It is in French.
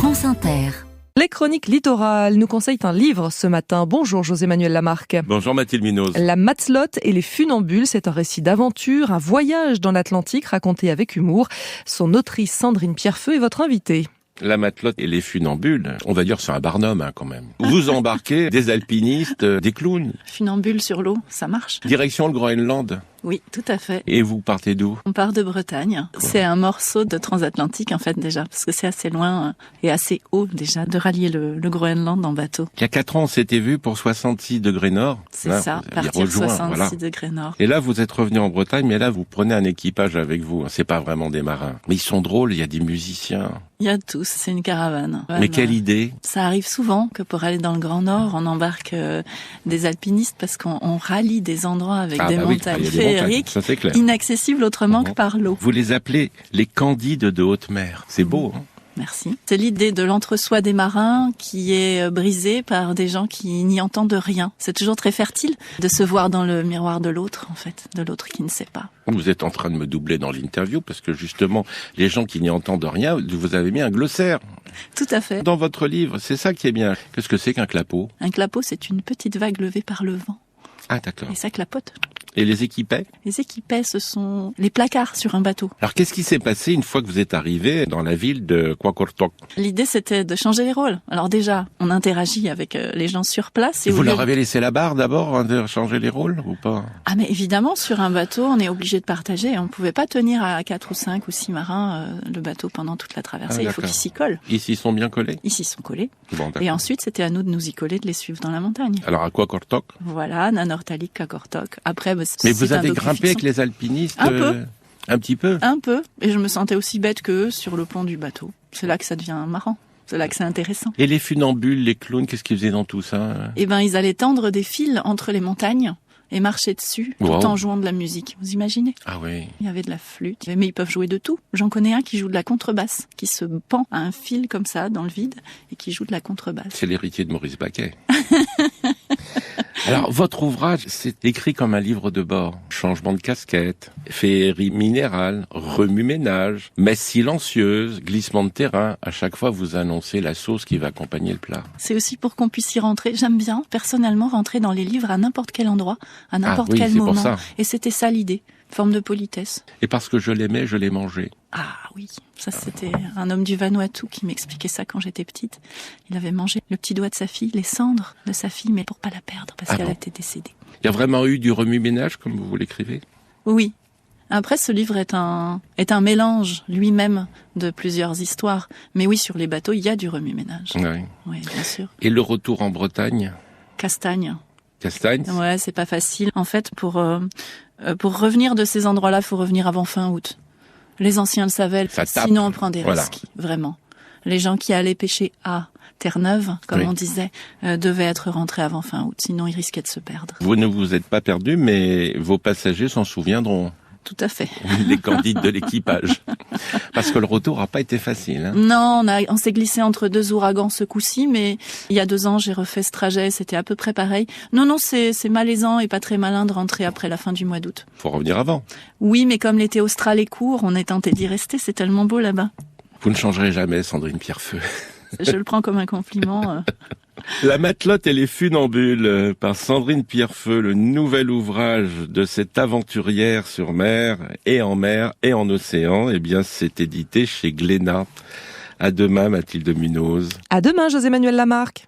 France Inter. Les chroniques littorales nous conseillent un livre ce matin. Bonjour José-Manuel Lamarque. Bonjour Mathilde Munoz. La Matelote et les funambules, c'est un récit d'aventure, un voyage dans l'Atlantique raconté avec humour. Son autrice Sandrine Pierrefeu est votre invitée. La Matelote et les funambules, on va dire c'est un Barnum quand même. Vous embarquez des alpinistes, des clowns. Funambule sur l'eau, ça marche. Direction le Groenland. Oui, tout à fait. Et vous partez d'où? On part de Bretagne. C'est un morceau de transatlantique en fait déjà, parce que c'est assez loin et assez haut déjà de rallier le Groenland en bateau. Il y a 4 ans, on s'était vu pour 66 degrés nord. C'est là, ça, partir 66 degrés nord. Et là, vous êtes revenu en Bretagne, mais là, vous prenez un équipage avec vous. C'est pas vraiment des marins. Mais ils sont drôles, il y a des musiciens. Il y a tous, c'est une caravane. Mais quelle idée! Ça arrive souvent que pour aller dans le Grand Nord, on embarque des alpinistes parce qu'on rallie des endroits avec des montagnes féeriques, ça, c'est clair. inaccessibles autrement que par l'eau. Vous les appelez les Candides de haute mer. C'est beau, hein? Merci. C'est l'idée de l'entre-soi des marins qui est brisée par des gens qui n'y entendent rien. C'est toujours très fertile de se voir dans le miroir de l'autre, en fait, de l'autre qui ne sait pas. Vous êtes en train de me doubler dans l'interview parce que justement, les gens qui n'y entendent rien, vous avez mis un glossaire. Tout à fait. Dans votre livre, c'est ça qui est bien. Qu'est-ce que c'est qu'un clapot? Un clapot, c'est une petite vague levée par le vent. Ah, d'accord. Et ça clapote. Et les équipets? Les équipets, ce sont les placards sur un bateau. Alors, qu'est-ce qui s'est passé une fois que vous êtes arrivé dans la ville de Qaqortoq? L'idée, c'était de changer les rôles. Alors déjà, on interagit avec les gens sur place. Et vous leur avez laissé la barre d'abord, hein, de changer les rôles ou pas? Ah, mais évidemment, sur un bateau, on est obligé de partager. On ne pouvait pas tenir à 4 ou 5 ou 6 marins le bateau pendant toute la traversée. Il faut qu'ils s'y collent. Ils s'y sont bien collés? Ils s'y sont collés. Bon, et ensuite, c'était à nous de nous y coller, de les suivre dans la montagne. Alors, à Qaqortoq? Voilà, Nanortalik, Qaqortoq. Après, mais vous avez grimpé avec les alpinistes? Un peu. Un petit peu? Un peu. Et je me sentais aussi bête qu'eux sur le pont du bateau. C'est là que ça devient marrant. C'est là que c'est intéressant. Et les funambules, les clowns, qu'est-ce qu'ils faisaient dans tout ça? Eh ben, ils allaient tendre des fils entre les montagnes et marcher dessus tout en jouant de la musique. Vous imaginez? Ah oui. Il y avait de la flûte, mais ils peuvent jouer de tout. J'en connais un qui joue de la contrebasse, qui se pend à un fil comme ça dans le vide et qui joue de la contrebasse. C'est l'héritier de Maurice Baquet. Alors, votre ouvrage, c'est écrit comme un livre de bord. Changement de casquette, féerie minérale, remue-ménage, messe silencieuse, glissement de terrain. À chaque fois, vous annoncez la sauce qui va accompagner le plat. C'est aussi pour qu'on puisse y rentrer. J'aime bien, personnellement, rentrer dans les livres à n'importe quel endroit, à n'importe quel moment. Pour ça. Et c'était ça l'idée. Forme de politesse. Et parce que je l'aimais, je l'ai mangé. Ah oui, ça c'était un homme du Vanuatu qui m'expliquait ça quand j'étais petite. Il avait mangé le petit doigt de sa fille, les cendres de sa fille, mais pour pas la perdre parce qu'elle était décédée. Il y a vraiment eu du remue-ménage comme vous l'écrivez? Oui. Après, ce livre est un mélange lui-même de plusieurs histoires. Mais oui, sur les bateaux, il y a du remue-ménage. Oui, bien sûr. Et le retour en Bretagne? Castagne. Castagne? Ouais, c'est pas facile. En fait, pour revenir de ces endroits-là, faut revenir avant fin août. Les anciens le savaient, sinon on prend des risques, vraiment. Les gens qui allaient pêcher à Terre-Neuve, comme on disait, devaient être rentrés avant fin août, sinon ils risquaient de se perdre. Vous ne vous êtes pas perdu, mais vos passagers s'en souviendront. Tout à fait. Les candides de l'équipage. Parce que le retour n'a pas été facile. Hein. Non, on s'est glissé entre 2 ouragans ce coup-ci, mais il y a 2 ans, j'ai refait ce trajet, c'était à peu près pareil. Non, c'est malaisant et pas très malin de rentrer après la fin du mois d'août. Faut revenir avant. Oui, mais comme l'été austral est court, on est tenté d'y rester, c'est tellement beau là-bas. Vous ne changerez jamais, Sandrine Pierrefeu. Je le prends comme un compliment. La Matelote et les funambules par Sandrine Pierrefeu, le nouvel ouvrage de cette aventurière sur mer et en océan. Eh bien, c'est édité chez Glénat. À demain, Mathilde Munoz. À demain, José-Manuel Lamarque.